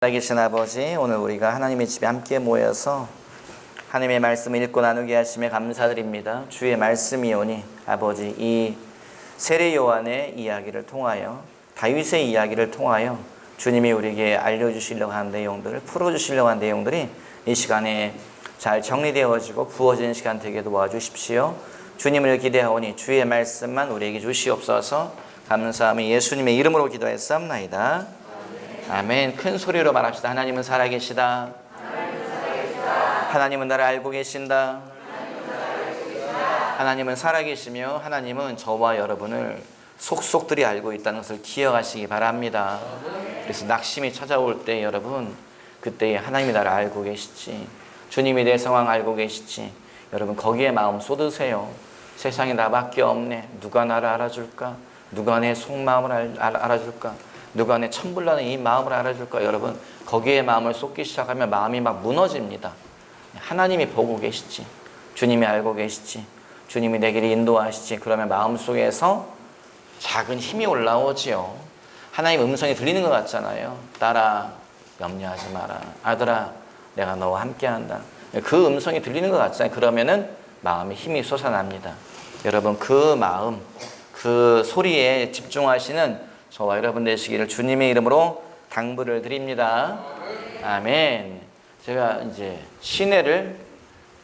살아계신 아버지, 오늘 우리가 하나님의 집에 함께 모여서 하나님의 말씀을 읽고 나누게 하심에 감사드립니다. 주의 말씀이오니 아버지, 이 세례 요한의 이야기를 통하여, 다윗의 이야기를 통하여 주님이 우리에게 알려주시려고 하는 내용들을, 풀어주시려고 하는 내용들이 이 시간에 잘 정리되어지고 부어지는 시간 되게 도와주십시오. 주님을 기대하오니 주의 말씀만 우리에게 주시옵소서. 감사하며 예수님의 이름으로 기도했사옵나이다. 아멘. 큰 소리로 말합시다. 하나님은 살아계시다. 하나님은 나를 알고 계신다. 하나님은 살아계시며 하나님은 저와 여러분을 속속들이 알고 있다는 것을 기억하시기 바랍니다. 그래서 낙심이 찾아올 때 여러분, 그때 하나님이 나를 알고 계시지, 주님이 내 상황 알고 계시지, 여러분 거기에 마음 쏟으세요. 세상에 나밖에 없네. 누가 나를 알아줄까? 누가 내 속마음을 알아줄까? 누가 내 천불나는 이 마음을 알아줄까? 여러분 거기에 마음을 쏟기 시작하면 마음이 막 무너집니다. 하나님이 보고 계시지, 주님이 알고 계시지, 주님이 내 길을 인도하시지. 그러면 마음속에서 작은 힘이 올라오지요. 하나님 음성이 들리는 것 같잖아요. 딸아, 염려하지 마라. 아들아, 내가 너와 함께한다. 그 음성이 들리는 것 같잖아요. 그러면은 마음에 힘이 솟아납니다. 여러분 그 마음, 그 소리에 집중하시는 저와 여러분 되시기를 주님의 이름으로 당부를 드립니다. 아멘. 제가 이제 시내를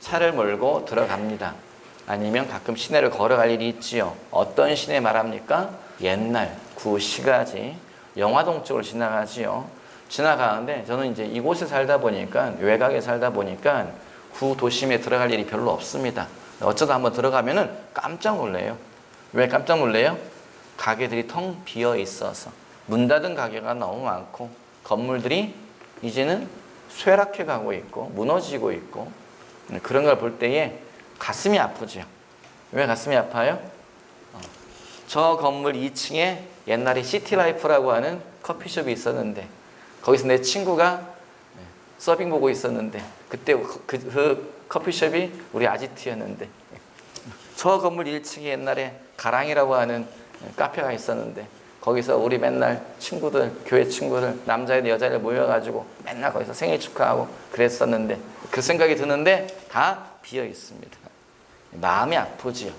차를 몰고 들어갑니다. 아니면 가끔 시내를 걸어갈 일이 있지요. 어떤 시내 말합니까? 옛날 구시가지 영화동 쪽으로 지나가지요. 지나가는데 저는 이제 이곳에 살다 보니까, 외곽에 살다 보니까 구도심에 들어갈 일이 별로 없습니다. 어쩌다 한번 들어가면은 깜짝 놀래요. 왜 깜짝 놀래요? 가게들이 텅 비어 있어서, 문 닫은 가게가 너무 많고 건물들이 이제는 쇠락해 가고 있고 무너지고 있고, 그런 걸 볼 때에 가슴이 아프죠. 왜 가슴이 아파요? 저 건물 2층에 옛날에 시티라이프라고 하는 커피숍이 있었는데, 거기서 내 친구가 서빙 보고 있었는데, 그때 그 커피숍이 우리 아지트였는데, 저 건물 1층에 옛날에 가랑이라고 하는 카페가 있었는데, 거기서 우리 맨날 친구들, 교회 친구들, 남자애들 여자애들 모여가지고 맨날 거기서 생일 축하하고 그랬었는데, 그 생각이 드는데 다 비어 있습니다. 마음이 아프지요.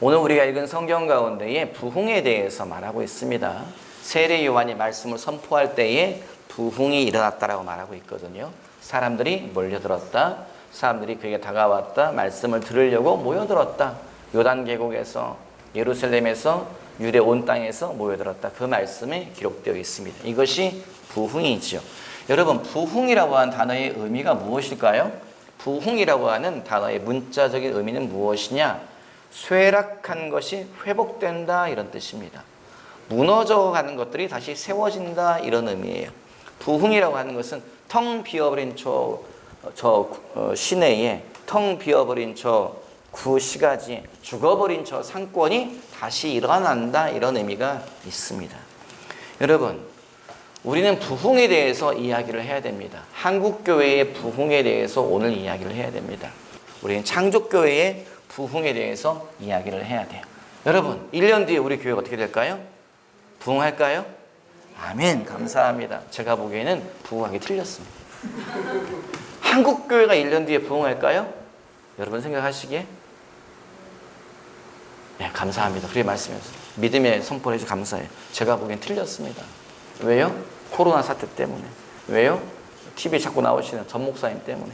오늘 우리가 읽은 성경 가운데에 부흥에 대해서 말하고 있습니다. 세례 요한이 말씀을 선포할 때에 부흥이 일어났다라고 말하고 있거든요. 사람들이 몰려들었다. 사람들이 그에게 다가왔다. 말씀을 들으려고 모여들었다. 요단 계곡에서, 예루살렘에서, 유대 온 땅에서 모여들었다. 그 말씀에 기록되어 있습니다. 이것이 부흥이지요. 여러분, 부흥이라고 하는 단어의 의미가 무엇일까요? 부흥이라고 하는 단어의 문자적인 의미는 무엇이냐? 쇠락한 것이 회복된다, 이런 뜻입니다. 무너져가는 것들이 다시 세워진다, 이런 의미예요. 부흥이라고 하는 것은 텅 비어버린 시내에 텅 비어버린 구시가지, 죽어버린 저 상권이 다시 일어난다, 이런 의미가 있습니다. 여러분, 우리는 부흥에 대해서 이야기를 해야 됩니다. 한국교회의 부흥에 대해서 오늘 이야기를 해야 됩니다. 우리는 창조교회의 부흥에 대해서 이야기를 해야 돼요. 여러분, 1년 뒤에 우리 교회가 어떻게 될까요? 부흥할까요? 아멘. 감사합니다. 제가 보기에는 부흥하기 틀렸습니다. 한국교회가 1년 뒤에 부흥할까요? 여러분 생각하시기에? 네, 감사합니다. 그렇게 말씀하셨어요. 믿음의 선포를 해주셔서 감사해요. 제가 보기엔 틀렸습니다. 왜요? 코로나 사태 때문에. 왜요? TV에 자꾸 나오시는 전 목사님 때문에.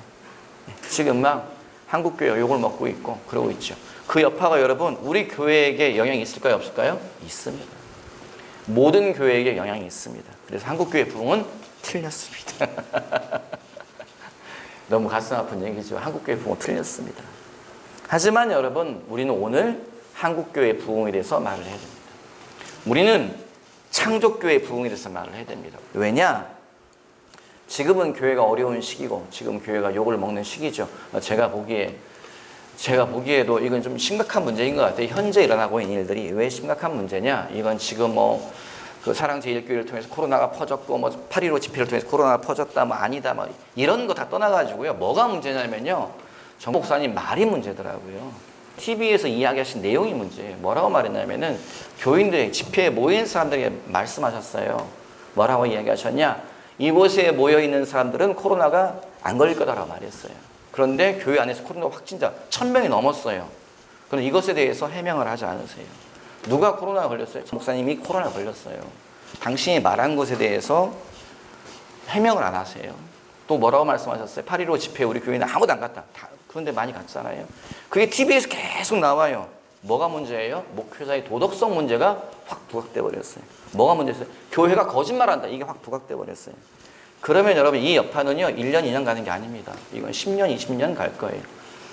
지금 막 한국교회가 욕을 먹고 있고 그러고 있죠. 그 여파가 여러분 우리 교회에게 영향이 있을까요? 없을까요? 있습니다. 모든 교회에게 영향이 있습니다. 그래서 한국교회 부흥은 틀렸습니다. 너무 가슴 아픈 얘기죠. 한국교회 부흥은 틀렸습니다. 하지만 여러분, 우리는 오늘 한국교회 부흥에 대해서 말을 해야 됩니다. 우리는 창조교회 부흥에 대해서 말을 해야 됩니다. 왜냐? 지금은 교회가 어려운 시기고, 지금 교회가 욕을 먹는 시기죠. 제가 보기에도 이건 좀 심각한 문제인 것 같아요. 현재 일어나고 있는 일들이 왜 심각한 문제냐? 이건 지금 그 사랑제일교회를 통해서 코로나가 퍼졌고, 8.15 집회를 통해서 코로나가 퍼졌다, 아니다, 이런 거 다 떠나가지고요. 뭐가 문제냐면요. 정 목사님 말이 문제더라고요. TV에서 이야기하신 내용이 문제예요. 뭐라고 말했냐면은 교인들의 집회에 모인 사람들에게 말씀하셨어요. 뭐라고 이야기하셨냐? 이곳에 모여있는 사람들은 코로나가 안 걸릴 거다라고 말했어요. 그런데 교회 안에서 코로나 확진자 1000명이 넘었어요. 그런데 이것에 대해서 해명을 하지 않으세요. 누가 코로나 걸렸어요? 목사님이 코로나 걸렸어요. 당신이 말한 것에 대해서 해명을 안 하세요. 또 뭐라고 말씀하셨어요? 8.15 집회 우리 교회는 아무도 안 갔다. 그런데 많이 갔잖아요. 그게 TV에서 계속 나와요. 뭐가 문제예요? 목회자의 도덕성 문제가 확 부각돼 버렸어요. 뭐가 문제였어요? 교회가 거짓말한다. 이게 확 부각돼 버렸어요. 그러면 여러분 이 여파는요 1년 2년 가는 게 아닙니다. 이건 10년 20년 갈 거예요.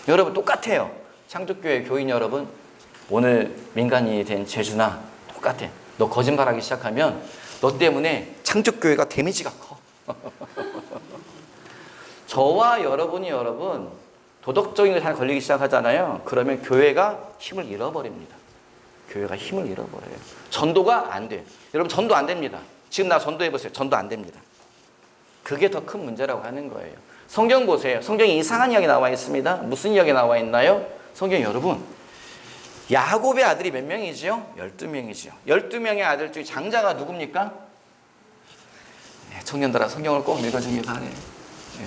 여러분 똑같아요. 창조교회 교인 여러분, 오늘 민간인이 된 재준아 똑같아. 너 거짓말하기 시작하면 너 때문에 창조교회가 데미지가 커. 저와 여러분이 여러분 도덕적인 것에 걸리기 시작하잖아요. 그러면 교회가 힘을 잃어버립니다. 교회가 힘을 잃어버려요. 전도가 안 돼요. 여러분 전도 안 됩니다. 지금 나 전도해보세요. 전도 안 됩니다. 그게 더 큰 문제라고 하는 거예요. 성경 보세요. 성경에 이상한 이야기 나와 있습니다. 무슨 이야기 나와 있나요? 성경 여러분, 야곱의 아들이 몇 명이지요? 12명이지요. 12명의 아들 중에 장자가 누굽니까? 네, 청년들아 성경을 꼭 읽어주길 바래요. 네.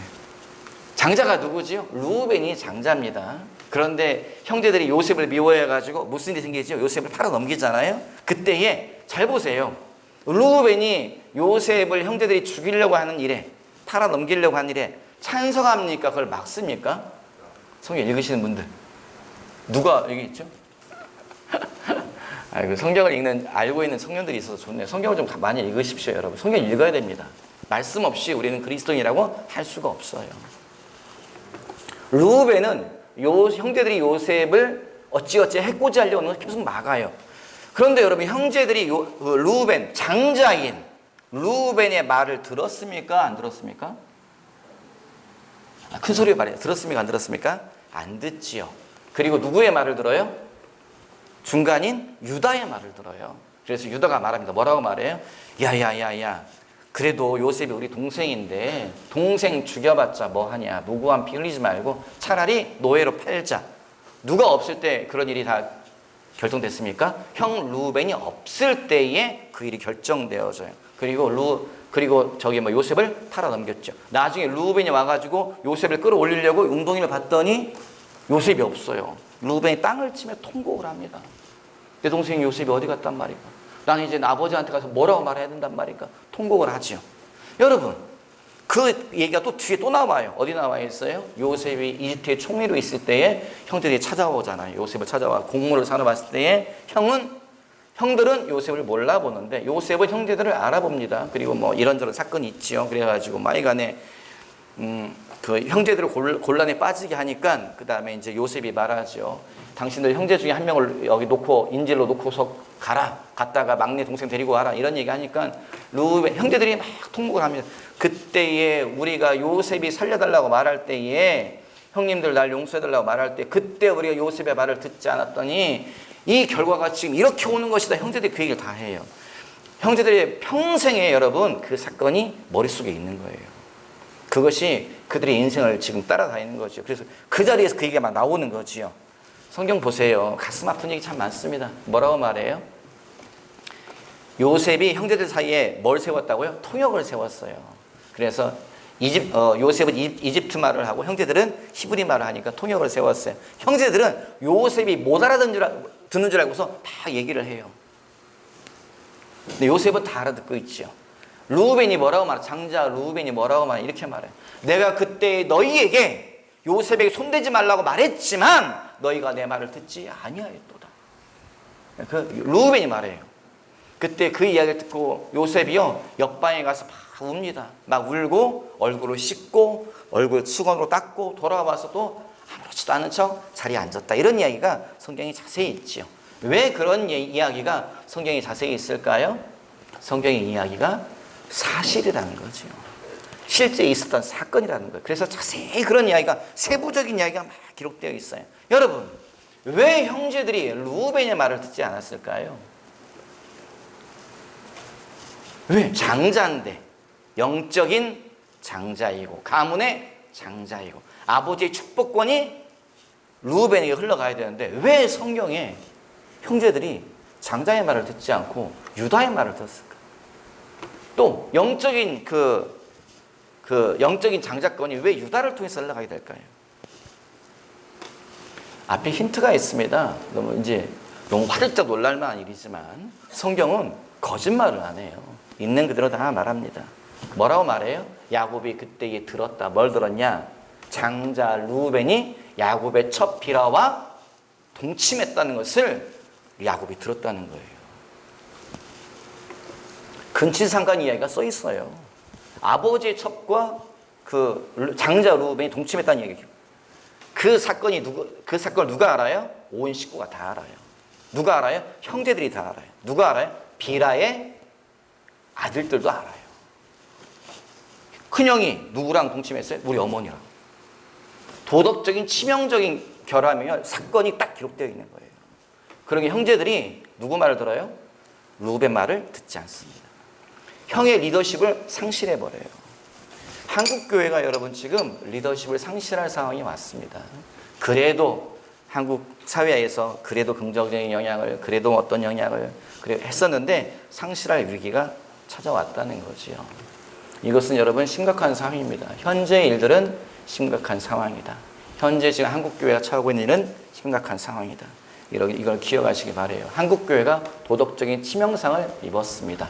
장자가 누구지요? 루벤이 장자입니다. 그런데 형제들이 요셉을 미워해가지고 무슨 일이 생기죠? 요셉을 팔아 넘기잖아요. 그때에 잘 보세요. 루벤이 요셉을 형제들이 죽이려고 하는 일에, 팔아 넘기려고 하는 일에 찬성합니까? 그걸 막습니까? 성경 읽으시는 분들 누가 여기 있죠? 아이고, 성경을 알고 있는 청년들이 있어서 좋네요. 성경을 좀 많이 읽으십시오, 여러분. 성경 읽어야 됩니다. 말씀 없이 우리는 그리스도인이라고 할 수가 없어요. 루벤은 형제들이 요셉을 어찌어찌 해코지 하려고 계속 막아요. 그런데 여러분 형제들이 루벤, 장자인 루벤의 말을 들었습니까? 안 들었습니까? 큰 소리로 말해요. 들었습니까? 안 들었습니까? 안 듣지요. 그리고 누구의 말을 들어요? 중간인 유다의 말을 들어요. 그래서 유다가 말합니다. 뭐라고 말해요? 야야야야, 그래도 요셉이 우리 동생인데 동생 죽여봤자 뭐하냐. 무고한 피 흘리지 말고 차라리 노예로 팔자. 누가 없을 때 그런 일이 다 결정됐습니까? 형 루벤이 없을 때에 그 일이 결정되어져요. 그리고 저기 요셉을 팔아 넘겼죠. 나중에 루벤이 와가지고 요셉을 끌어올리려고 웅덩이를 봤더니 요셉이 없어요. 루벤이 땅을 치며 통곡을 합니다. 내 동생이 요셉이 어디 갔단 말인가? 나는 이제 아버지한테 가서 뭐라고 말해야 된단 말인가? 통곡을 하죠. 여러분, 그 얘기가 또 뒤에 또 나와요. 어디 나와 있어요? 요셉이 이집트의 총리로 있을 때에 형들이 찾아오잖아요. 요셉을 찾아와 공물을 사러봤을 때에 형들은 요셉을 몰라보는데 요셉은 형제들을 알아봅니다. 그리고 뭐 이런저런 사건이 있지요. 그래가지고 마이간에 그 형제들을 곤란에 빠지게 하니까 그 다음에 이제 요셉이 말하죠. 당신들 형제 중에 한 명을 여기 놓고 인질로 놓고서 갔다가 막내 동생 데리고 와라 이런 얘기 하니까 루벤 형제들이 막 통곡을 합니다. 그때에 우리가 요셉이 살려달라고 말할 때에 형님들 날 용서해달라고 말할 때 그때 우리가 요셉의 말을 듣지 않았더니 이 결과가 지금 이렇게 오는 것이다. 형제들이 그 얘기를 다 해요. 형제들의 평생에 여러분 그 사건이 머릿속에 있는 거예요. 그것이 그들의 인생을 지금 따라다니는 거죠. 그래서 그 자리에서 그 얘기가 막 나오는 거지요. 성경 보세요. 가슴 아픈 얘기 참 많습니다. 뭐라고 말해요? 요셉이 형제들 사이에 뭘 세웠다고요? 통역을 세웠어요. 그래서 요셉은 이집트 말을 하고 형제들은 히브리 말을 하니까 통역을 세웠어요. 형제들은 요셉이 못 알아듣는 줄 알고서 다 얘기를 해요. 근데 요셉은 다 알아듣고 있죠. 루벤이 뭐라고 말해? 장자 루벤이 뭐라고 말해? 이렇게 말해요. 내가 그때 너희에게 요셉에게 손대지 말라고 말했지만 너희가 내 말을 듣지 아니하였도다. 그 루벤이 말해요. 그때 그 이야기를 듣고 요셉이요 옆방에 가서 막 웁니다. 막 울고 얼굴을 씻고 얼굴 수건으로 닦고 돌아와서도 아무렇지도 않은 척 자리에 앉았다. 이런 이야기가 성경에 자세히 있지요. 왜 그런 이야기가 성경에 자세히 있을까요? 성경의 이야기가 사실이라는 거죠. 실제 있었던 사건이라는 거예요. 그래서 자세히 그런 이야기가 세부적인 이야기가 막 기록되어 있어요. 여러분, 왜 형제들이 루벤의 말을 듣지 않았을까요? 왜? 장자인데 영적인 장자이고 가문의 장자이고 아버지의 축복권이 루벤에게 흘러가야 되는데 왜 성경에 형제들이 장자의 말을 듣지 않고 유다의 말을 듣었을까? 또 영적인 영적인 장자권이 왜 유다를 통해서 흘러가게 될까요? 앞에 힌트가 있습니다. 너무 화들짝 놀랄만한 일이지만 성경은 거짓말을 안 해요. 있는 그대로 다 말합니다. 뭐라고 말해요? 야곱이 그때에 들었다. 뭘 들었냐? 장자 루벤이 야곱의 첫 비라와 동침했다는 것을 야곱이 들었다는 거예요. 근친상간 이야기가 써 있어요. 아버지의 첩과 그 장자 루벤이 동침했다는 얘기예요. 그 사건을 누가 알아요? 온 식구가 다 알아요. 누가 알아요? 형제들이 다 알아요. 누가 알아요? 비라의 아들들도 알아요. 큰형이 누구랑 동침했어요? 우리 어머니랑. 도덕적인 치명적인 결함이면 사건이 딱 기록되어 있는 거예요. 그러니 형제들이 누구 말을 들어요? 루벤 말을 듣지 않습니다. 형의 리더십을 상실해버려요. 한국교회가 여러분 지금 리더십을 상실할 상황이 왔습니다. 그래도 한국 사회에서 그래도 긍정적인 영향을, 그래도 어떤 영향을 했었는데 상실할 위기가 찾아왔다는 거지요. 이것은 여러분 심각한 상황입니다. 현재 일들은 심각한 상황이다. 현재 지금 한국교회가 처하고 있는 일은 심각한 상황이다. 이걸 기억하시기 바라요. 한국교회가 도덕적인 치명상을 입었습니다.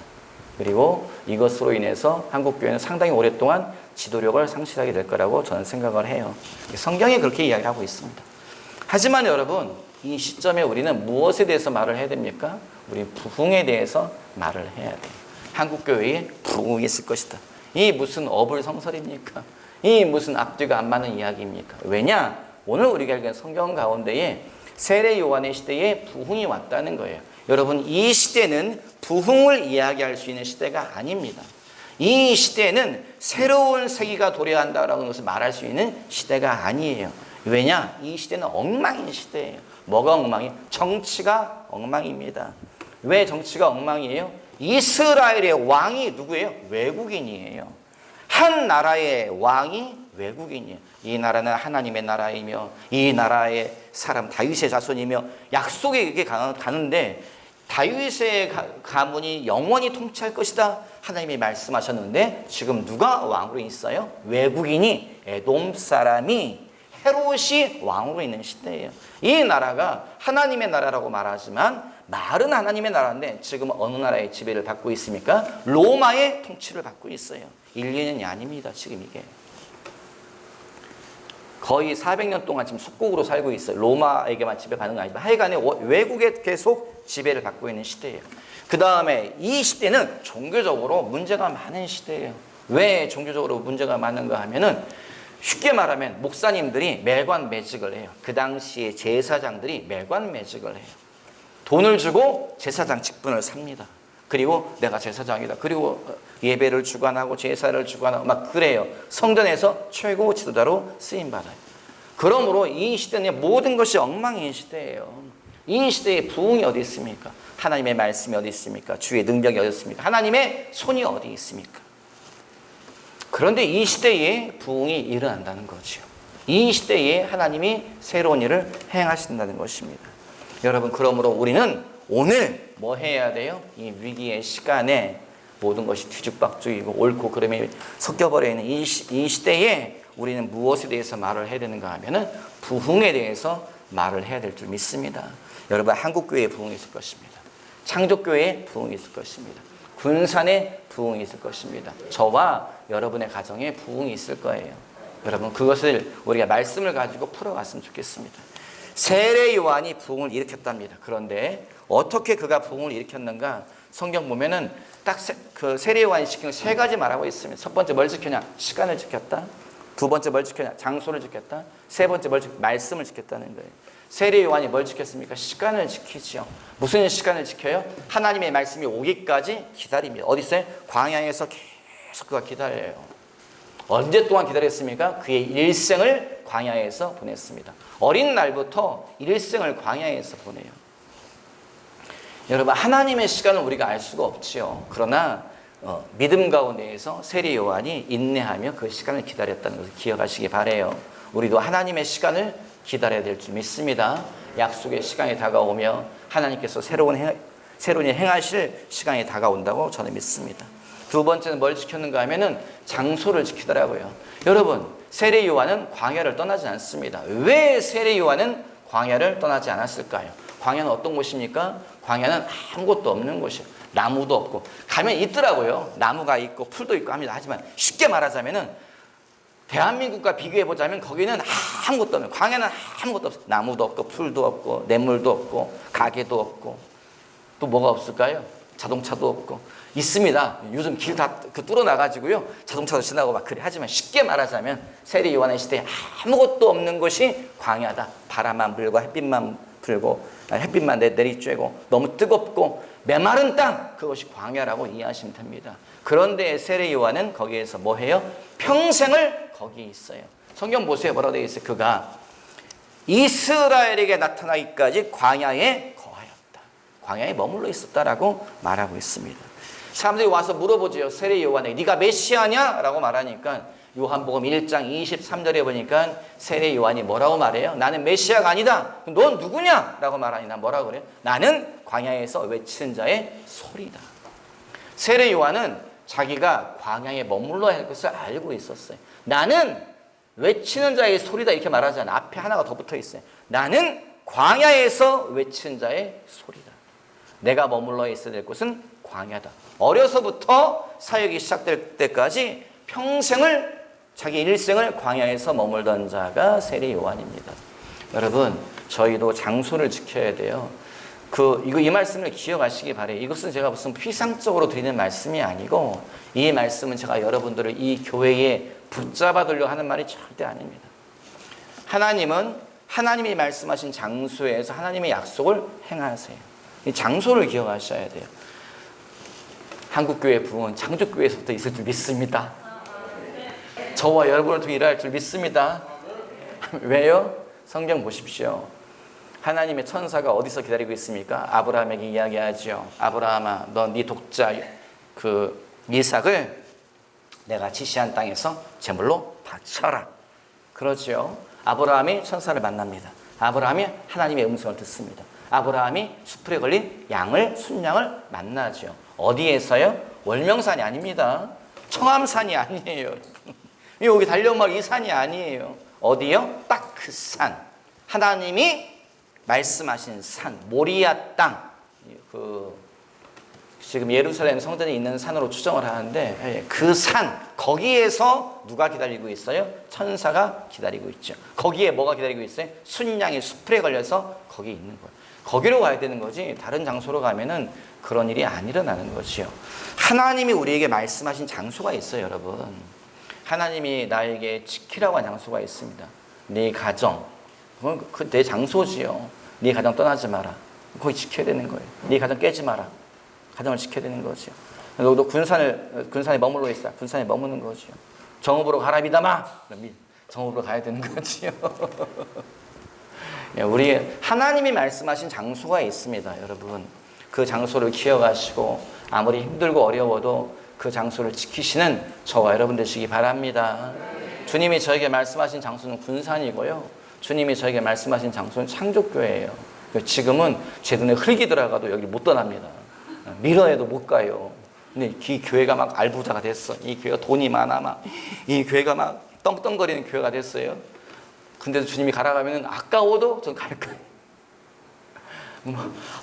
그리고 이것으로 인해서 한국교회는 상당히 오랫동안 지도력을 상실하게 될 거라고 저는 생각을 해요. 성경이 그렇게 이야기하고 있습니다. 하지만 여러분, 이 시점에 우리는 무엇에 대해서 말을 해야 됩니까? 우리 부흥에 대해서 말을 해야 돼요. 한국교회에 부흥이 있을 것이다. 이 무슨 어불성설입니까? 이 무슨 앞뒤가 안 맞는 이야기입니까? 왜냐? 오늘 우리가 읽은 성경 가운데에 세례 요한의 시대에 부흥이 왔다는 거예요. 여러분, 이 시대는 부흥을 이야기할 수 있는 시대가 아닙니다. 이 시대는 새로운 세기가 도래한다라는 것을 말할 수 있는 시대가 아니에요. 왜냐? 이 시대는 엉망인 시대예요. 뭐가 엉망이에요? 정치가 엉망입니다. 왜 정치가 엉망이에요? 이스라엘의 왕이 누구예요? 외국인이에요. 한 나라의 왕이 외국인이에요. 이 나라는 하나님의 나라이며 이 나라의 사람 다윗의 자손이며 약속에 가는데 다윗의 가문이 영원히 통치할 것이다. 하나님이 말씀하셨는데 지금 누가 왕으로 있어요? 외국인이 에돔 사람이 헤롯이 왕으로 있는 시대예요. 이 나라가 하나님의 나라라고 말하지만 말은 하나님의 나라인데 지금 어느 나라의 지배를 받고 있습니까? 로마의 통치를 받고 있어요. 인류년이 아닙니다. 지금 이게. 거의 400년 동안 지금 속국으로 살고 있어요. 로마에게만 지배받는 건 아니지만 하여간에 외국에 계속 지배를 받고 있는 시대예요. 그 다음에 이 시대는 종교적으로 문제가 많은 시대예요. 왜 종교적으로 문제가 많은가 하면은 쉽게 말하면 목사님들이 멜관 매직을 해요. 그 당시에 제사장들이 멜관 매직을 해요. 돈을 주고 제사장 직분을 삽니다. 그리고 내가 제사장이다. 그리고 예배를 주관하고 제사를 주관하고 막 그래요. 성전에서 최고 지도자로 쓰임받아요. 그러므로 이 시대는 모든 것이 엉망인 시대예요. 이 시대에 부흥이 어디 있습니까? 하나님의 말씀이 어디 있습니까? 주의 능력이 어디 있습니까? 하나님의 손이 어디 있습니까? 그런데 이 시대에 부흥이 일어난다는 거죠. 이 시대에 하나님이 새로운 일을 행하신다는 것입니다. 여러분, 그러므로 우리는 오늘 뭐 해야 돼요? 이 위기의 시간에 모든 것이 뒤죽박죽이고 옳고 그름이 섞여버려 있는 이 시대에 우리는 무엇에 대해서 말을 해야 되는가 하면은 부흥에 대해서 말을 해야 될 줄 믿습니다. 여러분, 한국교회에 부흥이 있을 것입니다. 창조교회에 부흥이 있을 것입니다. 군산에 부흥이 있을 것입니다. 저와 여러분의 가정에 부흥이 있을 거예요. 여러분, 그것을 우리가 말씀을 가지고 풀어갔으면 좋겠습니다. 세례 요한이 부흥을 일으켰답니다. 그런데 어떻게 그가 부흥을 일으켰는가? 성경 보면은 딱 그 세례 요한이 시킨 세 가지 말하고 있습니다. 첫 번째 뭘 지켰냐? 시간을 지켰다. 두 번째 뭘 지켰냐? 장소를 지켰다. 세 번째 뭘 지켰냐? 말씀을 지켰다는 거예요. 세례 요한이 뭘 지켰습니까? 시간을 지키죠. 무슨 시간을 지켜요? 하나님의 말씀이 오기까지 기다립니다. 어디 있어요? 광야에서 계속 그가 기다려요. 언제 동안 기다렸습니까? 그의 일생을 광야에서 보냈습니다. 어린 날부터 일생을 광야에서 보내요. 여러분, 하나님의 시간을 우리가 알 수가 없지요. 그러나 믿음 가운데에서 세례 요한이 인내하며 그 시간을 기다렸다는 것을 기억하시기 바라요. 우리도 하나님의 시간을 기다려야 될 줄 믿습니다. 약속의 시간이 다가오며 하나님께서 새로운 일 행하실 시간이 다가온다고 저는 믿습니다. 두 번째는 뭘 지켰는가 하면은 장소를 지키더라고요. 여러분, 세례 요한은 광야를 떠나지 않습니다. 왜 세례 요한은 광야를 떠나지 않았을까요? 광야는 어떤 곳입니까? 광야는 아무것도 없는 곳이에요. 나무도 없고, 가면 있더라고요. 나무가 있고 풀도 있고 합니다. 하지만 쉽게 말하자면은 대한민국과 비교해 보자면 거기는 아무것도 없는, 광야는 아무것도 없어요. 나무도 없고 풀도 없고 냇물도 없고 가게도 없고, 또 뭐가 없을까요? 자동차도 없고. 있습니다. 요즘 길 다 뚫어 나가지고요, 자동차도 지나고 막 그래. 하지만 쉽게 말하자면 세례 요한의 시대에 아무것도 없는 곳이 광야다. 바람만 불고 햇빛만 불고, 햇빛만 내리쬐고 너무 뜨겁고 메마른 땅, 그것이 광야라고 이해하시면 됩니다. 그런데 세례 요한은 거기에서 뭐 해요? 평생을 거기 있어요. 성경 보세요. 뭐라고 되어 있어요? 그가 이스라엘에게 나타나기까지 광야에 거하였다. 광야에 머물러 있었다라고 말하고 있습니다. 사람들이 와서 물어보죠. 세례 요한에게 네가 메시아냐? 라고 말하니까 요한복음 1장 23절에 보니까 세례 요한이 뭐라고 말해요? 나는 메시아가 아니다. 넌 누구냐? 라고 말하니 난 뭐라고 그래요? 나는 광야에서 외치는 자의 소리다. 세례 요한은 자기가 광야에 머물러야 할 것을 알고 있었어요. 나는 외치는 자의 소리다 이렇게 말하지 않아. 앞에 하나가 더 붙어 있어요. 나는 광야에서 외치는 자의 소리다. 내가 머물러 있어야 될 곳은 광야다. 어려서부터 사역이 시작될 때까지 평생을, 자기 일생을 광야에서 머물던 자가 세례 요한입니다. 여러분, 저희도 장소를 지켜야 돼요. 이 말씀을 기억하시기 바래요. 이것은 제가 무슨 피상적으로 드리는 말씀이 아니고, 이 말씀은 제가 여러분들을 이 교회에 붙잡아두려고 하는 말이 절대 아닙니다. 하나님은 하나님이 말씀하신 장소에서 하나님의 약속을 행하세요. 이 장소를 기억하셔야 돼요. 한국교회 부흥은 창조교회에서부터 있을 줄 믿습니다. 저와 여러분을 통해 일할 줄 믿습니다. 왜요? 성경 보십시오. 하나님의 천사가 어디서 기다리고 있습니까? 아브라함에게 이야기하죠. 아브라함아, 너 네 독자 이삭을 내가 지시한 땅에서 제물로 바쳐라. 그러죠. 아브라함이 천사를 만납니다. 아브라함이 하나님의 음성을 듣습니다. 아브라함이 수풀에 걸린 순양을 만나죠. 어디에서요? 월명산이 아닙니다. 청암산이 아니에요. 여기 달려온 말 이 산이 아니에요. 어디요? 딱 그 산. 하나님이 말씀하신 산, 모리아 땅. 지금 예루살렘 성전에 있는 산으로 추정을 하는데, 그 산, 거기에서 누가 기다리고 있어요? 천사가 기다리고 있죠. 거기에 뭐가 기다리고 있어요? 순양이 수풀에 걸려서 거기 있는 거예요. 거기로 가야 되는 거지, 다른 장소로 가면은 그런 일이 안 일어나는 거지요. 하나님이 우리에게 말씀하신 장소가 있어요, 여러분. 하나님이 나에게 지키라고 한 장소가 있습니다. 네 가정, 그 내 장소지요. 네 가정 떠나지 마라. 거기 지켜야 되는 거예요. 네 가정 깨지 마라. 가정을 지켜야 되는 거지요. 너도 군산에 머물러 있어. 군산에 머무는 거지요. 정읍으로 가라 미담아. 정읍으로 가야 되는 거지요. 우리 하나님이 말씀하신 장소가 있습니다, 여러분. 그 장소를 기억하시고 아무리 힘들고 어려워도 그 장소를 지키시는 저와 여러분 되시기 바랍니다. 주님이 저에게 말씀하신 장소는 군산이고요. 주님이 저에게 말씀하신 장소는 창조교회예요. 지금은 제 눈에 흙이 들어가도 여기 못 떠납니다. 밀어내도 못 가요. 근데 이 교회가 막 알부자가 됐어. 이 교회가 돈이 많아. 이 교회가 막 떵떵거리는 교회가 됐어요. 근데도 주님이 가라 하면 아까워도 전 갈 거예요.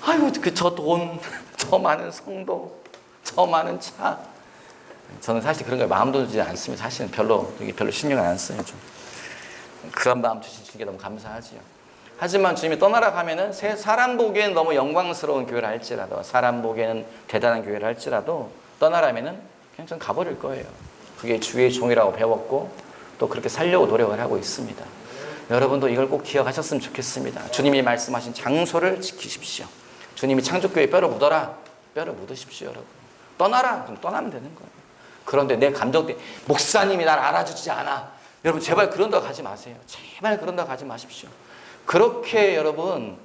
아이고, 저 돈, 저 많은 성도, 저 많은 차. 저는 사실 그런 거에 마음도 주지 않습니다. 사실은 별로 신경을 안 써요. 좀 그런 마음 주신 게 너무 감사하지요. 하지만 주님이 떠나라 하면은 사람 보기에는 너무 영광스러운 교회를 할지라도, 사람 보기에는 대단한 교회를 할지라도 떠나라면은 그냥 전 가버릴 거예요. 그게 주의 종이라고 배웠고 또 그렇게 살려고 노력을 하고 있습니다. 여러분도 이걸 꼭 기억하셨으면 좋겠습니다. 주님이 말씀하신 장소를 지키십시오. 주님이 창조교회 뼈를 묻어라. 뼈를 묻으십시오, 여러분. 떠나라. 그럼 떠나면 되는 거예요. 그런데 내 감정 때문에 목사님이 날 알아주지 않아. 여러분 제발 그런 데 가지 마세요. 제발 그런 데 가지 마십시오. 그렇게 여러분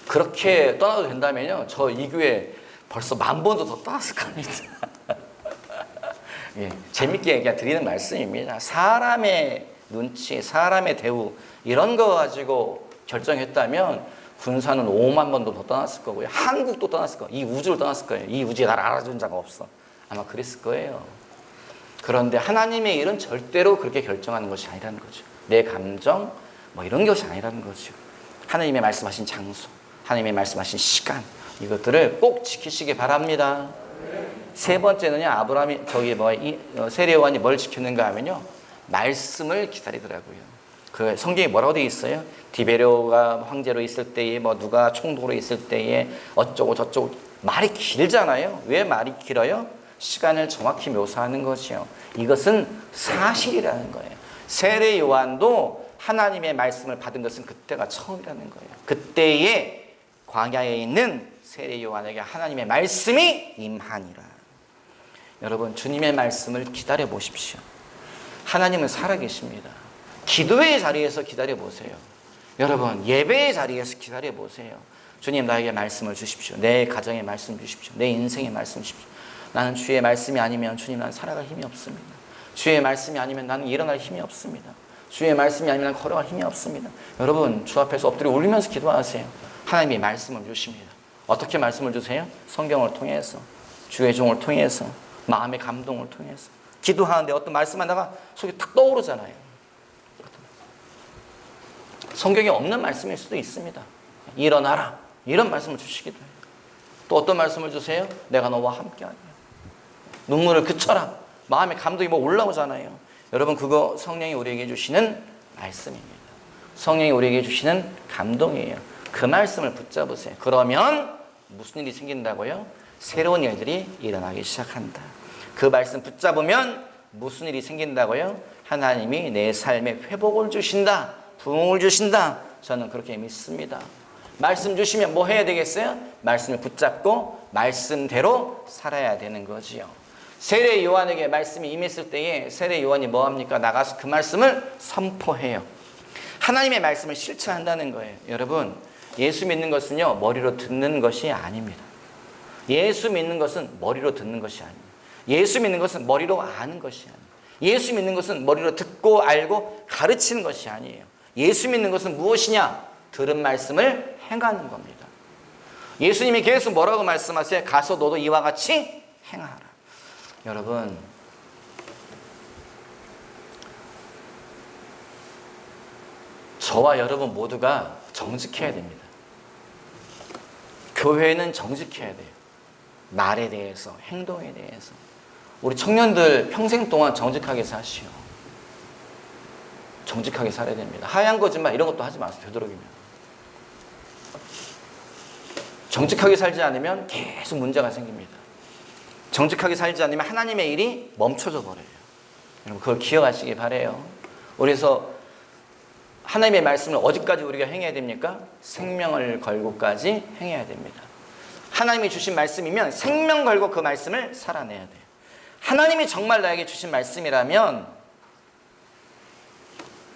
그렇게 떠나도 된다면요, 저 이 교회 벌써 10,000번도 더 떠났을 겁니다. 예, 재밌게 그냥 드리는 말씀입니다. 사람의 눈치, 사람의 대우 이런 거 가지고 결정했다면 군산은 50,000번도 더 떠났을 거고요. 한국도 떠났을 거예요. 이 우주를 떠났을 거예요. 이 우주에 나를 알아준 자가 없어. 아마 그랬을 거예요. 그런데 하나님의 일은 절대로 그렇게 결정하는 것이 아니라는 거죠. 내 감정 뭐 이런 것이 아니라는 거죠. 하나님의 말씀하신 장소, 하나님의 말씀하신 시간, 이것들을 꼭 지키시기 바랍니다. 세 번째는요, 아브라함이 세례 요한이 뭘 지켰는가 하면요, 말씀을 기다리더라고요. 그 성경에 뭐라고 되어 있어요? 디베료가 황제로 있을 때에, 뭐 누가 총독으로 있을 때에 어쩌고 저쩌고, 말이 길잖아요. 왜 말이 길어요? 시간을 정확히 묘사하는 것이요. 이것은 사실이라는 거예요. 세례 요한도 하나님의 말씀을 받은 것은 그때가 처음이라는 거예요. 그때에 광야에 있는 세례 요한에게 하나님의 말씀이 임하니라. 여러분, 주님의 말씀을 기다려 보십시오. 하나님은 살아계십니다. 기도의 자리에서 기다려 보세요. 여러분, 예배의 자리에서 기다려 보세요. 주님, 나에게 말씀을 주십시오. 내 가정에 말씀 주십시오. 내 인생에 말씀 주십시오. 나는 주의 말씀이 아니면 주님, 나는 살아갈 힘이 없습니다. 주의 말씀이 아니면 나는 일어날 힘이 없습니다. 주의 말씀이 아니면 나는 걸어갈 힘이 없습니다. 여러분, 주 앞에서 엎드려 울리면서 기도하세요. 하나님이 말씀을 주십니다. 어떻게 말씀을 주세요? 성경을 통해서, 주의 종을 통해서, 마음의 감동을 통해서. 기도하는데 어떤 말씀하다가 속이 탁 떠오르잖아요. 성경에 없는 말씀일 수도 있습니다. 일어나라, 이런 말씀을 주시기도 해요. 또 어떤 말씀을 주세요? 내가 너와 함께하리라. 눈물을 그쳐라. 마음의 감동이 뭐 올라오잖아요. 여러분, 그거 성령이 우리에게 주시는 말씀입니다. 성령이 우리에게 주시는 감동이에요. 그 말씀을 붙잡으세요. 그러면 무슨 일이 생긴다고요? 새로운 일들이 일어나기 시작한다. 그 말씀 붙잡으면 무슨 일이 생긴다고요? 하나님이 내 삶에 회복을 주신다. 부흥을 주신다. 저는 그렇게 믿습니다. 말씀 주시면 뭐 해야 되겠어요? 말씀을 붙잡고 말씀대로 살아야 되는 거지요. 세례 요한에게 말씀이 임했을 때에 세례 요한이 뭐 합니까? 나가서 그 말씀을 선포해요. 하나님의 말씀을 실천한다는 거예요. 여러분, 예수 믿는 것은요, 머리로 듣는 것이 아닙니다. 예수 믿는 것은 머리로 듣는 것이 아닙니다. 예수 믿는 것은 머리로 아는 것이 아닙니다. 예수 믿는 것은 머리로 듣고 알고 가르치는 것이 아니에요. 예수 믿는 것은 무엇이냐? 들은 말씀을 행하는 겁니다. 예수님이 계속 뭐라고 말씀하세요? 가서 너도 이와 같이 행하라. 여러분, 저와 여러분 모두가 정직해야 됩니다. 교회는 정직해야 돼요. 말에 대해서, 행동에 대해서. 우리 청년들 평생 동안 정직하게 사시오. 정직하게 살아야 됩니다. 하얀 거짓말 이런 것도 하지 마세요. 되도록이면. 정직하게 살지 않으면 계속 문제가 생깁니다. 정직하게 살지 않으면 하나님의 일이 멈춰져 버려요. 여러분, 그걸 기억하시기 바라요. 그래서 하나님의 말씀을 어디까지 우리가 행해야 됩니까? 생명을 걸고까지 행해야 됩니다. 하나님이 주신 말씀이면 생명 걸고 그 말씀을 살아내야 돼요. 하나님이 정말 나에게 주신 말씀이라면,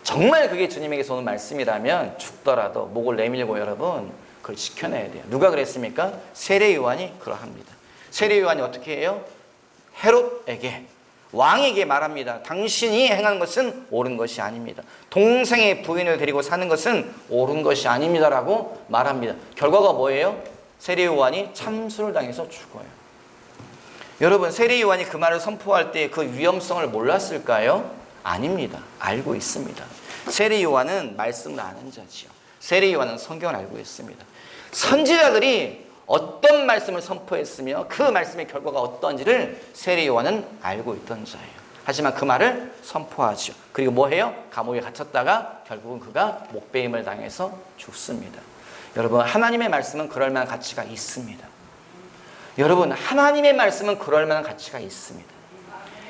정말 그게 주님에게서 오는 말씀이라면 죽더라도 목을 내밀고 여러분 그걸 지켜내야 돼요. 누가 그랬습니까? 세례 요한이 그러합니다. 세례 요한이 어떻게 해요? 헤롯에게, 왕에게 말합니다. 당신이 행하는 것은 옳은 것이 아닙니다. 동생의 부인을 데리고 사는 것은 옳은 것이 아닙니다라고 말합니다. 결과가 뭐예요? 세례 요한이 참수를 당해서 죽어요. 여러분, 세례 요한이 그 말을 선포할 때 그 위험성을 몰랐을까요? 아닙니다. 알고 있습니다. 세례 요한은 말씀을 아는 자지요. 세례 요한은 성경을 알고 있습니다. 선지자들이 어떤 말씀을 선포했으며 그 말씀의 결과가 어떤지를 세례 요한은 알고 있던 자예요. 하지만 그 말을 선포하죠. 그리고 뭐 해요? 감옥에 갇혔다가 결국은 그가 목배임을 당해서 죽습니다. 여러분, 하나님의 말씀은 그럴 만한 가치가 있습니다. 여러분, 하나님의 말씀은 그럴 만한 가치가 있습니다.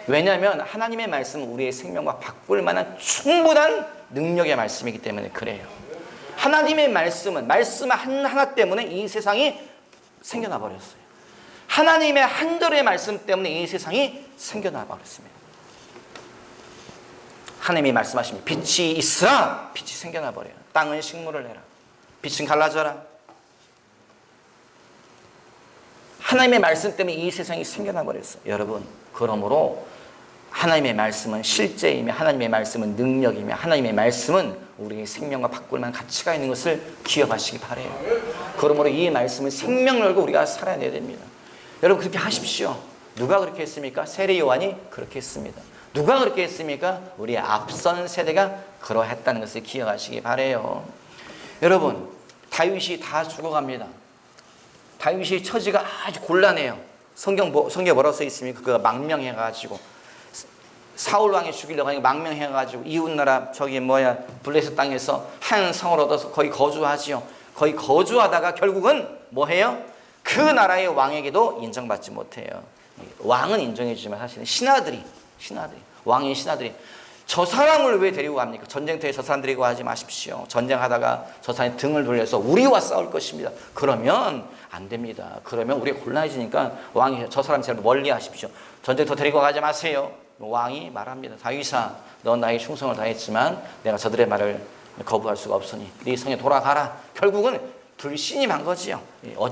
왜냐하면 하나님의 말씀은 우리의 생명과 바꿀 만한 충분한 능력의 말씀이기 때문에 그래요. 하나님의 말씀은 말씀 하나 때문에 이 세상이 생겨나 버렸어요. 하나님의 한 절의 말씀 때문에 이 세상이 생겨나 버렸습니다. 하나님이 말씀하시면 빛이 있으라, 빛이 생겨나 버려요. 땅은 식물을 내라, 빛은 갈라져라. 하나님의 말씀 때문에 이 세상이 생겨나 버렸어요. 여러분, 그러므로 하나님의 말씀은 실제이며 하나님의 말씀은 능력이며 하나님의 말씀은 우리의 생명과 바꿀 만한 가치가 있는 것을 기억하시기 바라요. 그러므로 이 말씀은 생명을 걸고 우리가 살아내야 됩니다. 여러분, 그렇게 하십시오. 누가 그렇게 했습니까? 세례 요한이 그렇게 했습니다. 누가 그렇게 했습니까? 우리 앞선 세대가 그러했다는 것을 기억하시기 바라요. 여러분, 다윗이 다 죽어갑니다. 다윗이 처지가 아주 곤란해요. 성경에 뭐라고 써 있습니까? 그가 망명해가지고 사울 왕이 죽이려고 하니까 망명해가지고 이웃나라 블레셋 땅에서 한 성을 얻어서 거기 거주하지요. 거기 거주하다가 결국은 뭐해요? 그 나라의 왕에게도 인정받지 못해요. 왕은 인정해주지만 사실은 왕의 신하들이 저 사람을 왜 데리고 갑니까? 전쟁터에 저 사람 데리고 가지 마십시오. 전쟁하다가 저 사람이 등을 돌려서 우리와 싸울 것입니다. 그러면 안 됩니다. 그러면 우리가 곤란해지니까 왕이 저 사람 제일 멀리 하십시오. 전쟁터 데리고 가지 마세요. 왕이 말합니다. 다윗아, 넌 나의 충성을 다했지만 내가 저들의 말을 거부할 수가 없으니 네 성에 돌아가라. 결국은 불신임한 거지요.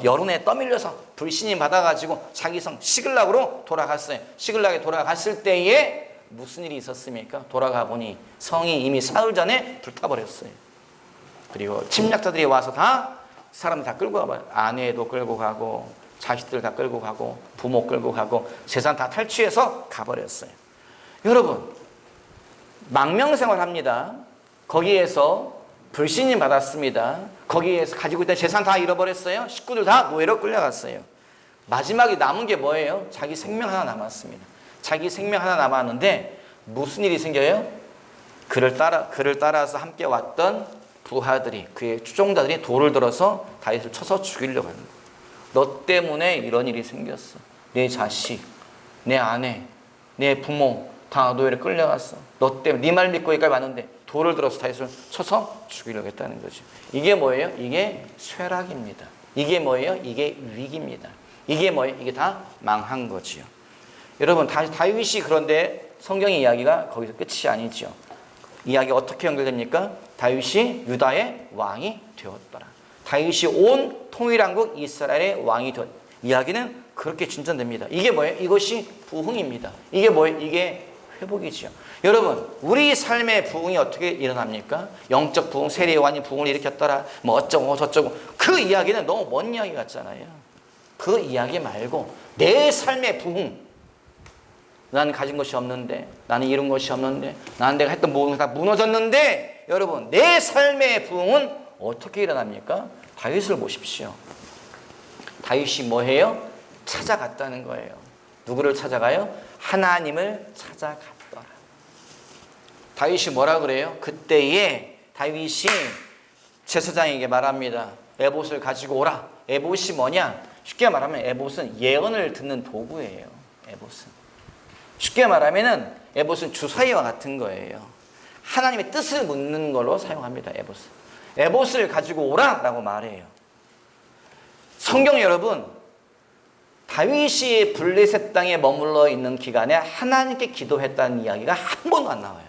여론에 떠밀려서 불신임 받아가지고 자기 성 시글락으로 돌아갔어요. 시글락에 돌아갔을 때에 무슨 일이 있었습니까? 돌아가 보니 성이 이미 사흘 전에 불타버렸어요. 그리고 침략자들이 와서 사람 다 끌고 가봐요. 아내도 끌고 가고 자식들 다 끌고 가고 부모 끌고 가고 재산 다 탈취해서 가버렸어요. 여러분, 망명생활 합니다. 거기에서 불신임 받았습니다. 거기에서 가지고 있던 재산 다 잃어버렸어요. 식구들 다 노예로 끌려갔어요. 마지막에 남은 게 뭐예요? 자기 생명 하나 남았습니다. 자기 생명 하나 남았는데 무슨 일이 생겨요? 그를 따라서 함께 왔던 부하들이, 그의 추종자들이 돌을 들어서 다윗을 쳐서 죽이려고 하는 거예요. 너 때문에 이런 일이 생겼어. 내 자식, 내 아내, 내 부모 다 노예로 끌려갔어. 너 때문에 네 말 믿고 여기까지 왔는데 돌을 들어서 다윗을 쳐서 죽이려고 했다는 거죠. 이게 뭐예요? 이게 쇠락입니다. 이게 뭐예요? 이게 위기입니다. 이게 뭐예요? 이게 다 망한 거지요. 여러분, 다윗이 그런데 성경의 이야기가 거기서 끝이 아니죠. 이야기 어떻게 연결됩니까? 다윗이 유다의 왕이 되었더라. 다윗이 온 통일왕국 이스라엘의 왕이 되었다. 이야기는 그렇게 진전됩니다. 이게 뭐예요? 이것이 부흥입니다. 이게 뭐예요? 이게 회복이죠. 여러분, 우리 삶의 부흥이 어떻게 일어납니까? 영적 부흥, 세례 요한이 부흥을 일으켰더라. 뭐 어쩌고 저쩌고. 그 이야기는 너무 먼 이야기 같잖아요. 그 이야기 말고 내 삶의 부흥. 나는 가진 것이 없는데, 나는 이룬 것이 없는데, 나는 내가 했던 모든 게 다 무너졌는데, 여러분, 내 삶의 부흥은 어떻게 일어납니까? 다윗을 보십시오. 다윗이 뭐해요? 찾아갔다는 거예요. 누구를 찾아가요? 하나님을 찾아갔더라. 다윗이 뭐라 그래요? 그때에 다윗이 제사장에게 말합니다. 에봇을 가지고 오라. 에봇이 뭐냐? 쉽게 말하면 에봇은 예언을 듣는 도구예요. 에봇은. 쉽게 말하면은 에봇은 주사위와 같은 거예요. 하나님의 뜻을 묻는 걸로 사용합니다. 에봇은. 에봇을 가지고 오라라고 말해요. 성경 여러분, 다윗이 블레셋 땅에 머물러 있는 기간에 하나님께 기도했다는 이야기가 한 번도 안 나와요.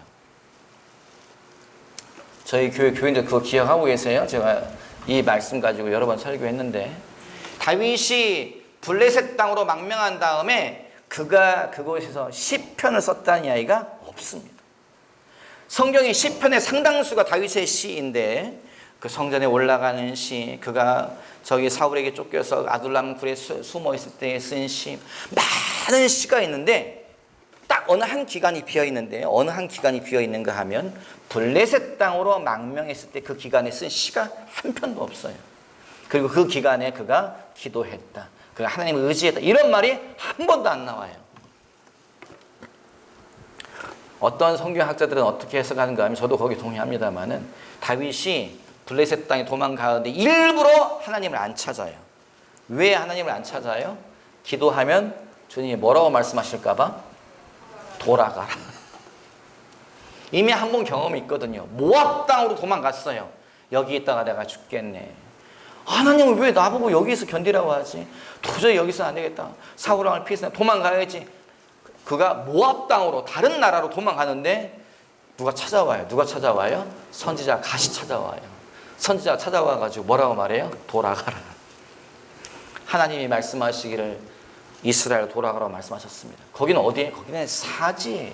저희 교회 교인들 그거 기억하고 계세요? 제가 이 말씀 가지고 여러 번 설교했는데, 다윗이 블레셋 땅으로 망명한 다음에 그가 그곳에서 시편을 썼다는 이야기가 없습니다. 성경의 시편의 상당수가 다윗의 시인데, 그 성전에 올라가는 시, 그가 저기 사울에게 쫓겨서 아둘람 굴에 숨어 있을 때 쓴 시, 많은 시가 있는데 딱 어느 한 기간이 비어 있는데, 어느 한 기간이 비어 있는가 하면 블레셋 땅으로 망명했을 때 그 기간에 쓴 시가 한 편도 없어요. 그리고 그 기간에 그가 기도했다, 그가 하나님을 의지했다, 이런 말이 한 번도 안 나와요. 어떤 성경학자들은 어떻게 해석하는가 하면, 저도 거기 동의합니다만은, 다윗이 블레셋 땅에 도망가는데 일부러 하나님을 안 찾아요. 왜 하나님을 안 찾아요? 기도하면 주님이 뭐라고 말씀하실까 봐? 돌아가라. 이미 한 번 경험이 있거든요. 모압 땅으로 도망갔어요. 여기 있다가 내가 죽겠네. 하나님은 왜 나보고 여기서 견디라고 하지? 도저히 여기서는 안 되겠다. 사울왕을 피해서 도망가야지. 그가 모압 땅으로, 다른 나라로 도망가는데 누가 찾아와요? 누가 찾아와요? 선지자 갓이 찾아와요. 선지자가 찾아와가지고 뭐라고 말해요? 돌아가라. 하나님이 말씀하시기를 이스라엘 돌아가라고 말씀하셨습니다. 거기는 어디에? 거기는 사지예요.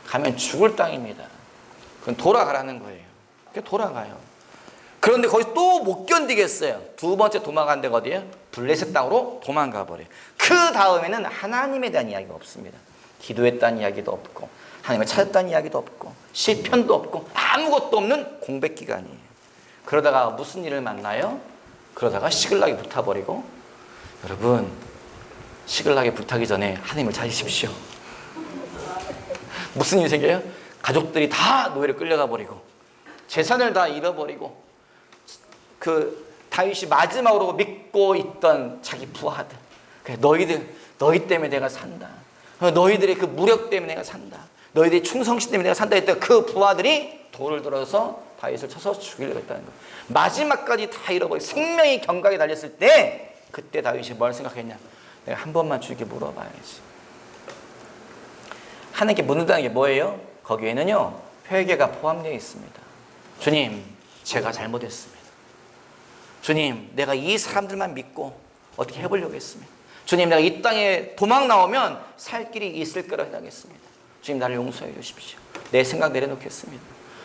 가면 죽을 땅입니다. 그건 돌아가라는 거예요. 그게 돌아가요. 그런데 거기 또 못 견디겠어요. 두 번째 도망간 데가 어디예요? 블레셋 땅으로 도망가 버려요. 그 다음에는 하나님에 대한 이야기가 없습니다. 기도했다는 이야기도 없고 하나님을 찾았다는 이야기도 없고 시편도 없고 아무것도 없는 공백 기간이에요. 그러다가 무슨 일을 만나요? 그러다가 시글락에 불타버리고, 여러분 시글락에 불타기 전에 하나님을 찾으십시오. 무슨 일이 생겨요? 가족들이 다 노예로 끌려가 버리고 재산을 다 잃어버리고, 그 다윗이 마지막으로 믿고 있던 자기 부하들, 너희 때문에 내가 산다, 너희들의 그 무력 때문에 내가 산다, 너희들의 충성심 때문에 내가 산다 했던 그 부하들이 돌을 들어서 다윗을 쳐서 죽이려고 했다는 거예요. 마지막까지 다 잃어버리고 생명이 경각에 달렸을 때, 그때 다윗이 뭘 생각했냐? 내가 한 번만 주님께 물어봐야지. 하나님께 묻는다는 게 뭐예요? 거기에는요 회개가 포함되어 있습니다. 주님, 제가 잘못했습니다. 주님, 내가 이 사람들만 믿고 어떻게 해보려고 했습니다. 주님, 내가 이 땅에 도망 나오면 살 길이 있을 거라 생각했습니다. 주님, 나를 용서해 주십시오. 내 생각 내려놓겠습니다.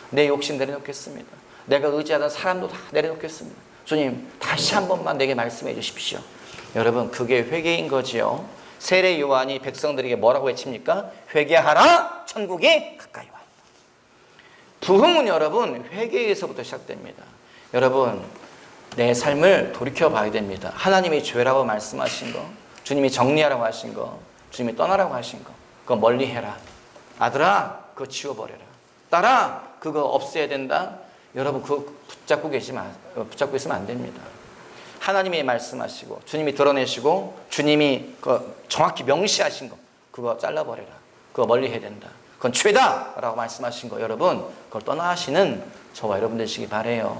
내 욕심 내려놓겠습니다. 내가 의지하던 사람도 다 내려놓겠습니다. 주님, 다시 한 번만 내게 말씀해 주십시오. 여러분, 그게 회개인 거지요. 세례 요한이 백성들에게 뭐라고 외칩니까? 회개하라, 천국이 가까이 와. 부흥은 여러분 회개에서부터 시작됩니다. 여러분, 내 삶을 돌이켜봐야 됩니다. 하나님이 죄라고 말씀하신 거, 주님이 정리하라고 하신 거, 주님이 떠나라고 하신 거, 그거 멀리 해라. 아들아, 그거 지워버려라. 딸아, 그거 없애야 된다. 여러분, 그거 붙잡고 있으면 안 됩니다. 하나님이 말씀하시고 주님이 드러내시고 주님이 정확히 명시하신 거, 그거 잘라버려라. 그거 멀리 해야 된다. 그건 죄다 라고 말씀하신 거, 여러분 그걸 떠나시는 저와 여러분 되시기 바라요.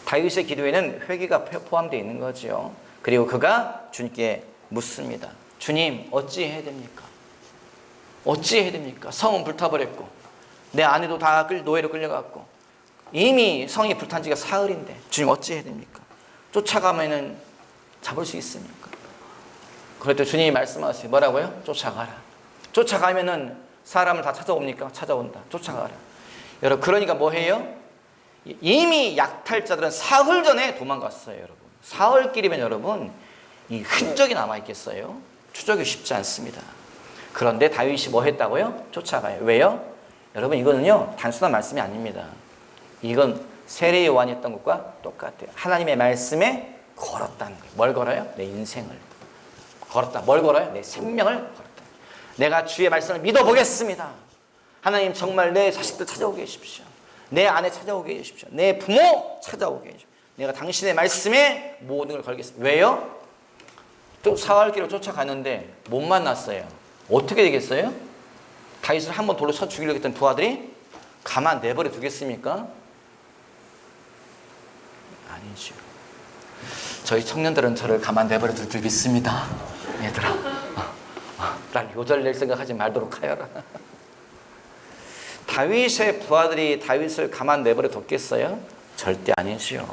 다윗의 기도에는 회개가 포함되어 있는 거지요. 그리고 그가 주님께 묻습니다. 주님, 어찌 해야 됩니까? 어찌 해야 됩니까? 성은 불타버렸고 내 아내도 다 노예로 끌려갔고 이미 성이 불탄 지가 사흘인데 주님, 어찌 해야 됩니까? 쫓아가면은 잡을 수 있습니까? 그랬더니 주님이 말씀하세요. 뭐라고요? 쫓아가라. 쫓아가면은 사람을 다 찾아옵니까? 찾아온다. 쫓아가라. 여러분, 그러니까 뭐 해요? 이미 약탈자들은 사흘 전에 도망갔어요. 여러분, 사흘길이면 여러분 이 흔적이 남아있겠어요? 추적이 쉽지 않습니다. 그런데 다윗이 뭐 했다고요? 쫓아가요. 왜요? 여러분, 이거는요 단순한 말씀이 아닙니다. 이건 세례 요한이 했던 것과 똑같아요. 하나님의 말씀에 걸었다는 거예요. 뭘 걸어요? 내 인생을 걸었다. 뭘 걸어요? 내 생명을 걸었다. 내가 주의 말씀을 믿어보겠습니다. 하나님, 정말 내 자식들 찾아오게 해주십시오. 내 아내 찾아오게 해주십시오. 내 부모 찾아오게 해주십시오. 내가 당신의 말씀에 모든 걸 걸겠습니다. 왜요? 또 사흘길을 쫓아가는데 못 만났어요. 어떻게 되겠어요? 다윗을 한번 돌로 쳐 죽이려고 했던 부하들이 가만 내버려 두겠습니까? 아니죠. 저희 청년들은 저를 가만 내버려 둘 줄 믿습니다. 얘들아, 날 요절낼 생각하지 말도록 하여라. 다윗의 부하들이 다윗을 가만 내버려 뒀겠어요? 절대 아니지요.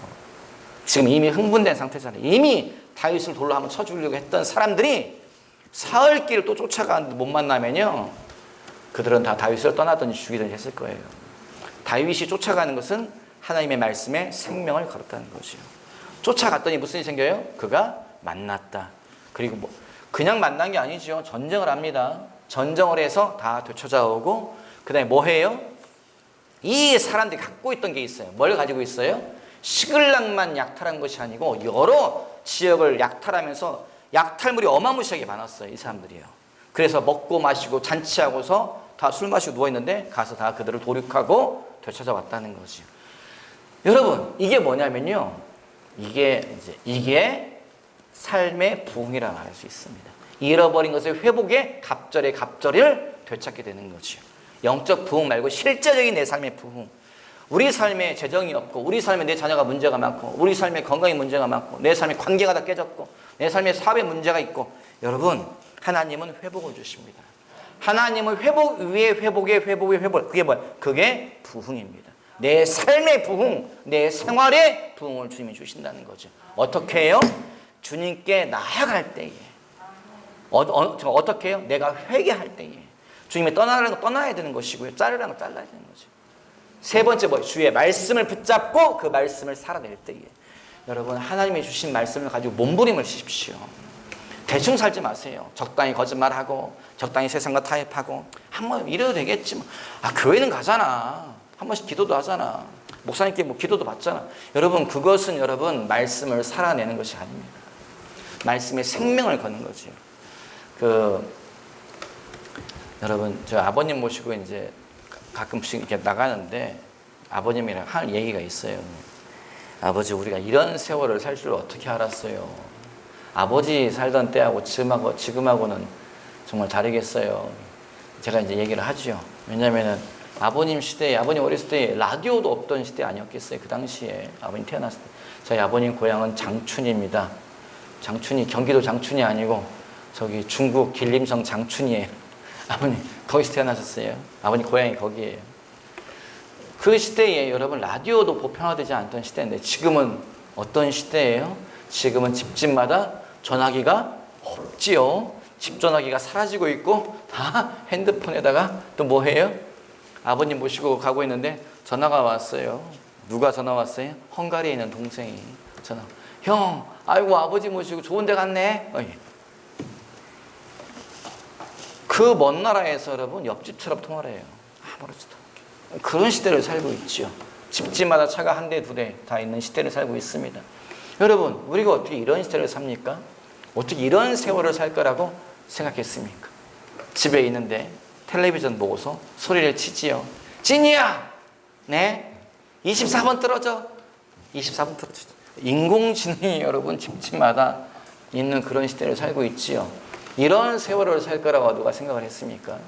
지금 이미 흥분된 상태잖아요. 이미 다윗을 돌로 한번 쳐 죽이려고 했던 사람들이 사흘 길을 또 쫓아가는데 못 만나면요, 그들은 다 다윗을 떠나든지 죽이든지 했을 거예요. 다윗이 쫓아가는 것은 하나님의 말씀에 생명을 걸었다는 거죠. 쫓아갔더니 무슨 일이 생겨요? 그가 만났다. 그리고 뭐 그냥 만난 게 아니죠. 전쟁을 합니다. 전쟁을 해서 다 되찾아오고, 그 다음에 뭐 해요? 이 사람들이 갖고 있던 게 있어요. 뭘 가지고 있어요? 시글락만 약탈한 것이 아니고 여러 지역을 약탈하면서 약탈물이 어마무시하게 많았어요. 이 사람들이요. 그래서 먹고 마시고 잔치하고서 다 술 마시고 누워있는데 가서 다 그들을 도륙하고 되찾아왔다는 거죠. 여러분, 이게 뭐냐면요, 이게 삶의 부흥이라 말할 수 있습니다. 잃어버린 것의 회복의 갑절의 갑절을 되찾게 되는 거죠. 영적 부흥 말고 실제적인 내 삶의 부흥. 우리 삶에 재정이 없고, 우리 삶에 내 자녀가 문제가 많고, 우리 삶에 건강에 문제가 많고, 내 삶에 관계가 다 깨졌고, 내 삶에 사업에 문제가 있고, 여러분, 하나님은 회복을 주십니다. 하나님은 회복 위에 회복의 회복. 그게 뭐야? 그게 부흥입니다. 내 삶의 부흥, 내 생활의 부흥을 주님이 주신다는 거죠. 어떻게 해요? 주님께 나아갈 때에. 어떻게 해요? 내가 회개할 때에. 주님이 떠나라는 거 떠나야 되는 것이고요. 자르라는 거 잘라야 되는 거죠. 세 번째 뭐예요? 주의 말씀을 붙잡고 그 말씀을 살아낼 때에. 여러분, 하나님이 주신 말씀을 가지고 몸부림을 주십시오. 대충 살지 마세요. 적당히 거짓말하고 적당히 세상과 타협하고 한번 이래도 되겠지 뭐. 교회는 가잖아. 한 번씩 기도도 하잖아. 목사님께 뭐 기도도 받잖아. 여러분, 그것은 여러분 말씀을 살아내는 것이 아닙니다. 말씀에 생명을 거는 거지요. 여러분, 저 아버님 모시고 이제 가끔씩 이렇게 나가는데 아버님이랑 할 얘기가 있어요. 아버지, 우리가 이런 세월을 살 줄 어떻게 알았어요? 아버지 살던 때하고 지금하고는 정말 다르겠어요. 제가 이제 얘기를 하죠. 왜냐면은 아버님 시대에, 아버님 어렸을 때 라디오도 없던 시대 아니었겠어요. 그 당시에 아버님 태어났을 때. 저희 아버님 고향은 장춘입니다. 장춘이 경기도 장춘이 아니고 저기 중국 길림성 장춘이에요. 아버님 거기서 태어나셨어요. 아버님 고향이 거기에요. 그 시대에 여러분 라디오도 보편화되지 않던 시대인데 지금은 어떤 시대예요? 지금은 집집마다 전화기가 없지요. 집 전화기가 사라지고 있고 다 핸드폰에다가 또 뭐 해요? 아버님 모시고 가고 있는데 전화가 왔어요. 누가 전화 왔어요? 헝가리에 있는 동생이 전화. 형, 아이고 아버지 모시고 좋은 데 갔네. 그 먼 나라에서 여러분 옆집처럼 통화를 해요. 아무렇지도 않게. 그런 시대를 살고 있죠. 집집마다 차가 한 대, 두 대 다 있는 시대를 살고 있습니다. 여러분, 우리가 어떻게 이런 시대를 삽니까? 어떻게 이런 세월을 살 거라고 생각했습니까? 집에 있는데 텔레비전 보고서 소리를 치지요. 진이야! 네? 24번 떨어져. 24번 떨어져. 인공지능이 여러분 집집마다 있는 그런 시대를 살고 있지요. 이런 세월을 살 거라고 누가 생각을 했습니까?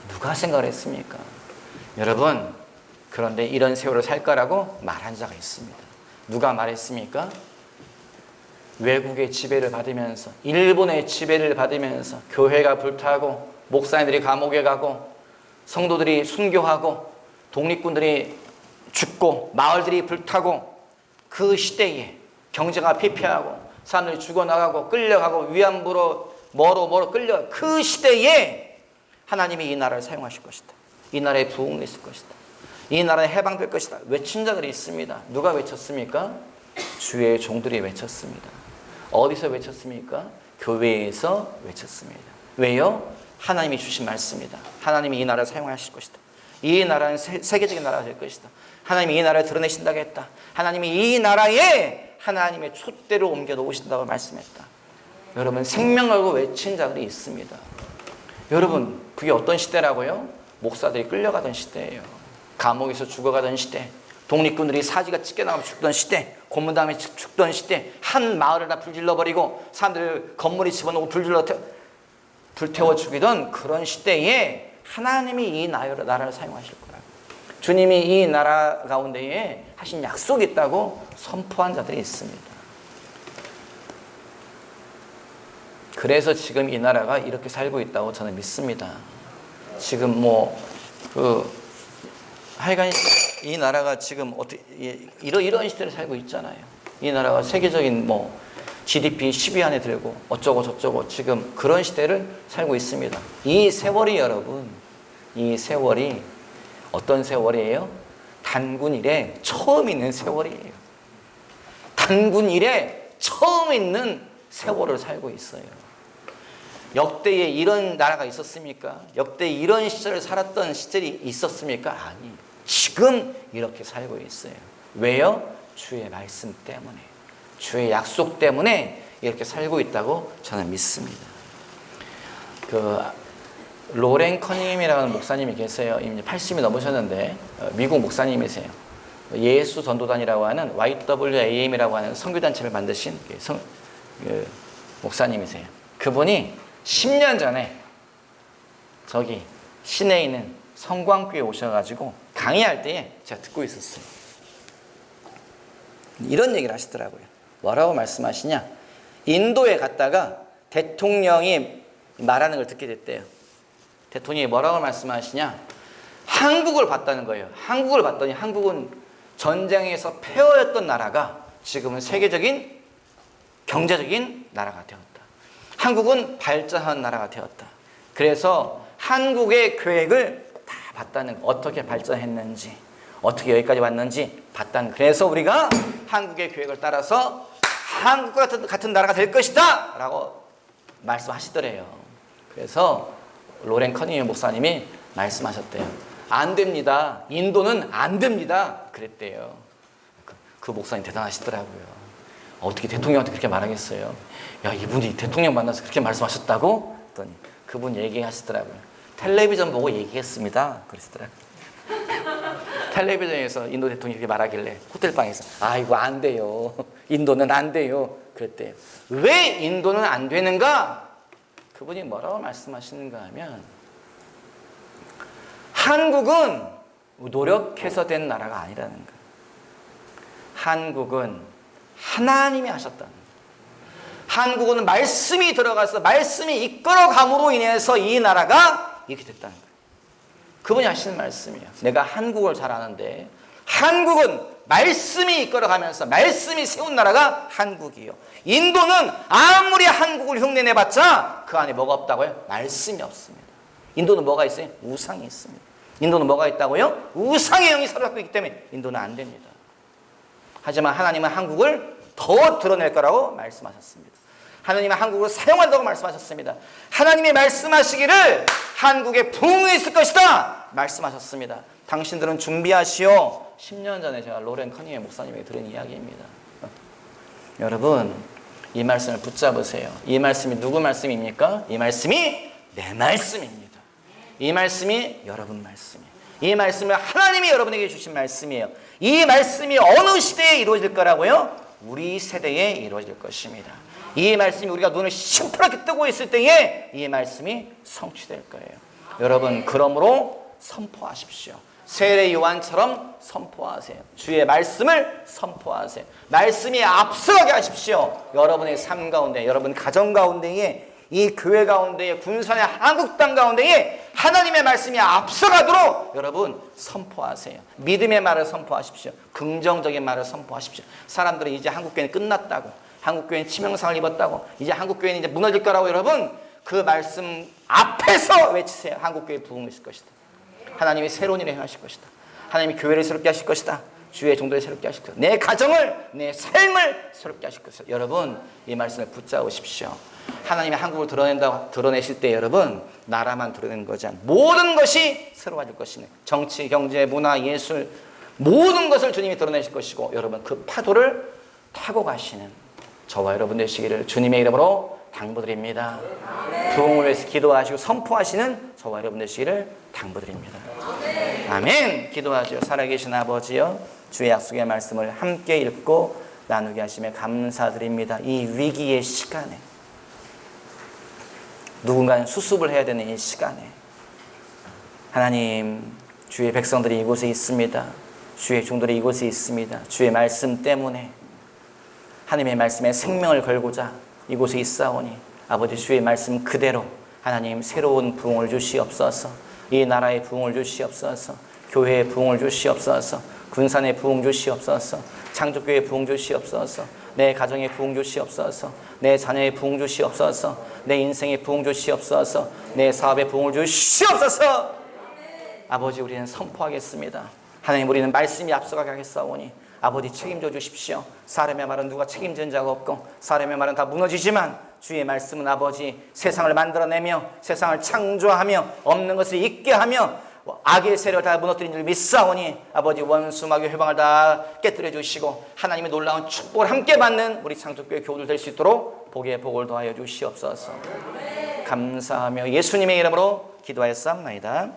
누가 생각을 했습니까? 여러분, 그런데 이런 세월을 살 거라고 말한 자가 있습니다. 누가 말했습니까? 외국의 지배를 받으면서, 일본의 지배를 받으면서 교회가 불타고 목사님들이 감옥에 가고 성도들이 순교하고 독립군들이 죽고 마을들이 불타고 그 시대에 경제가 피폐하고 사람들이 죽어나가고 끌려가고 위안부로 뭐로 끌려 그 시대에 하나님이 이 나라를 사용하실 것이다. 이 나라에 부흥이 있을 것이다. 이 나라에 해방될 것이다. 외친 자들이 있습니다. 누가 외쳤습니까? 주의 종들이 외쳤습니다. 어디서 외쳤습니까? 교회에서 외쳤습니다. 왜요? 하나님이 주신 말씀이다. 하나님이 이 나라를 사용하실 것이다. 이 나라는 세계적인 나라가 될 것이다. 하나님이 이 나라를 드러내신다고 했다. 하나님이 이 나라에 하나님의 촛대로 옮겨 놓으신다고 말씀했다. 여러분, 생명 걸고 외친 자들이 있습니다. 여러분, 그게 어떤 시대라고요? 목사들이 끌려가던 시대예요. 감옥에서 죽어가던 시대, 독립군들이 사지가 찢겨나가면 죽던 시대, 고문당하면 죽던 시대, 한 마을을 다 불질러버리고 사람들 건물이 집어넣고 불태워 죽이던 그런 시대에 하나님이 이 나라를 사용하실 거라고. 주님이 이 나라 가운데에 하신 약속이 있다고 선포한 자들이 있습니다. 그래서 지금 이 나라가 이렇게 살고 있다고 저는 믿습니다. 지금 하여간 이 나라가 지금 어떻게 이런 시대를 살고 있잖아요. 이 나라가 세계적인 GDP 10위 안에 들고 어쩌고 저쩌고 지금 그런 시대를 살고 있습니다. 이 세월이 여러분, 이 세월이 어떤 세월이에요? 단군 이래 처음 있는 세월이에요. 단군 이래 처음 있는 세월을 살고 있어요. 역대에 이런 나라가 있었습니까? 역대에 이런 시절을 살았던 시절이 있었습니까? 아니, 지금 이렇게 살고 있어요. 왜요? 주의 말씀 때문에, 주의 약속 때문에 이렇게 살고 있다고 저는 믿습니다. 로렌 커닝햄이라는 목사님이 계세요. 이미 80이 넘으셨는데 미국 목사님이세요. 예수 전도단이라고 하는 YWAM이라고 하는 선교단체를 만드신 목사님이세요. 그분이 10년 전에 저기 시내에 있는 성광교에 오셔가지고 강의할 때에 제가 듣고 있었어요. 이런 얘기를 하시더라고요. 뭐라고 말씀하시냐? 인도에 갔다가 대통령이 말하는 걸 듣게 됐대요. 대통령이 뭐라고 말씀하시냐? 한국을 봤다는 거예요. 한국을 봤더니 한국은 전쟁에서 폐허였던 나라가 지금은 세계적인 경제적인 나라가 되었다. 한국은 발전한 나라가 되었다. 그래서 한국의 계획을 다 봤다는 거. 어떻게 발전했는지, 어떻게 여기까지 왔는지 봤다는 거. 그래서 우리가 한국의 계획을 따라서 한국과 같은 나라가 될 것이다 라고 말씀하시더래요. 그래서 로렌 커닝 목사님이 말씀하셨대요. 안 됩니다. 인도는 안 됩니다. 그랬대요. 그 목사님 대단하시더라고요. 어떻게 대통령한테 그렇게 말하겠어요? 야, 이분이 대통령 만나서 그렇게 말씀하셨다고? 했더니 그분 얘기하시더라고요. 텔레비전 보고 얘기했습니다. 그러시더라고요. 텔레비전에서 인도 대통령이 이렇게 말하길래 호텔방에서 아, 이거 안 돼요. 인도는 안 돼요. 그랬대요. 왜 인도는 안 되는가? 그분이 뭐라고 말씀하시는가 하면 한국은 노력해서 된 나라가 아니라는 거예요. 한국은 하나님이 하셨다는 거예요. 한국은 말씀이 들어가서 말씀이 이끌어감으로 인해서 이 나라가 이렇게 됐다는 거예요. 그분이 하시는 말씀이에요. 내가 한국을 잘 아는데 한국은 말씀이 이끌어가면서 말씀이 세운 나라가 한국이요. 인도는 아무리 한국을 흉내내봤자 그 안에 뭐가 없다고요? 말씀이 없습니다. 인도는 뭐가 있어요? 우상이 있습니다. 인도는 뭐가 있다고요? 우상의 영이 사로잡고 있기 때문에 인도는 안 됩니다. 하지만 하나님은 한국을 더 드러낼 거라고 말씀하셨습니다. 하나님은 한국을 사용한다고 말씀하셨습니다. 하나님이 말씀하시기를 한국에 부흥이 있을 것이다 말씀하셨습니다. 당신들은 준비하시오. 10년 전에 제가 로렌 커닝 목사님에게 들은 이야기입니다. 여러분, 이 말씀을 붙잡으세요. 이 말씀이 누구 말씀입니까? 이 말씀이 내 말씀입니다. 이 말씀이 여러분 말씀이에요. 이 말씀은 하나님이 여러분에게 주신 말씀이에요. 이 말씀이 어느 시대에 이루어질 거라고요? 우리 세대에 이루어질 것입니다. 이 말씀이 우리가 눈을 시퍼렇게 뜨고 있을 때에 이 말씀이 성취될 거예요. 여러분, 그러므로 선포하십시오. 세례 요한처럼 선포하세요. 주의 말씀을 선포하세요. 말씀이 앞서가게 하십시오. 여러분의 삶 가운데, 여러분 가정 가운데에, 이 교회 가운데에, 군산의 한국 땅 가운데에 하나님의 말씀이 앞서가도록 여러분 선포하세요. 믿음의 말을 선포하십시오. 긍정적인 말을 선포하십시오. 사람들은 이제 한국교회는 끝났다고, 한국교회는 치명상을 입었다고, 이제 한국교회는 이제 무너질 거라고 여러분 그 말씀 앞에서 외치세요. 한국교회 부흥이 있을 것이다. 하나님이 새로운 일을 행하실 것이다. 하나님이 교회를 새롭게 하실 것이다. 주의 종도를 새롭게 하실 것이다. 내 가정을, 내 삶을 새롭게 하실 것이다. 여러분, 이 말씀을 붙잡으십시오. 하나님이 한국을 드러내실 때 여러분, 나라만 드러내는 거지 않아요. 모든 것이 새로워질 것이네. 정치, 경제, 문화, 예술, 모든 것을 주님이 드러내실 것이고, 여러분 그 파도를 타고 가시는 저와 여러분 되시기를 주님의 이름으로 당부드립니다. 부흥을 위해서 기도하시고 선포하시는 저와 여러분 되시기를 당부드립니다. 아멘. 기도하시오. 살아계신 아버지여, 주의 약속의 말씀을 함께 읽고 나누게 하시며 감사드립니다. 이 위기의 시간에, 누군가는 수습을 해야 되는 이 시간에 하나님, 주의 백성들이 이곳에 있습니다. 주의 종들이 이곳에 있습니다. 주의 말씀 때문에 하나님의 말씀에 생명을 걸고자 이곳에 있사오니 아버지, 주의 말씀 그대로 하나님 새로운 부흥을 주시옵소서. 이 나라의 부흥을 주시옵소서. 교회의 부흥을 주시옵소서. 군산의 부흥 주시옵소서. 창조교회의 부흥 주시옵소서. 내 가정의 부흥 주시옵소서. 내 자녀의 부흥 주시옵소서. 내 인생의 부흥 주시옵소서. 내 사업의 부흥을 주시옵소서. 아버지, 우리는 선포하겠습니다. 하나님, 우리는 말씀이 앞서가게 하겠사오니 아버지 책임져 주십시오. 사람의 말은 누가 책임진 자가 없고 사람의 말은 다 무너지지만 주의 말씀은 아버지 세상을 만들어내며 세상을 창조하며 없는 것을 있게 하며 악의 세력을 다 무너뜨린 줄 믿사오니 아버지 원수 마귀 회방을 다 깨뜨려 주시고 하나님의 놀라운 축복을 함께 받는 우리 창조교회 교우들 될 수 있도록 복의 복을 더하여 주시옵소서. 감사하며 예수님의 이름으로 기도하였사옵나이다.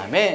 아멘.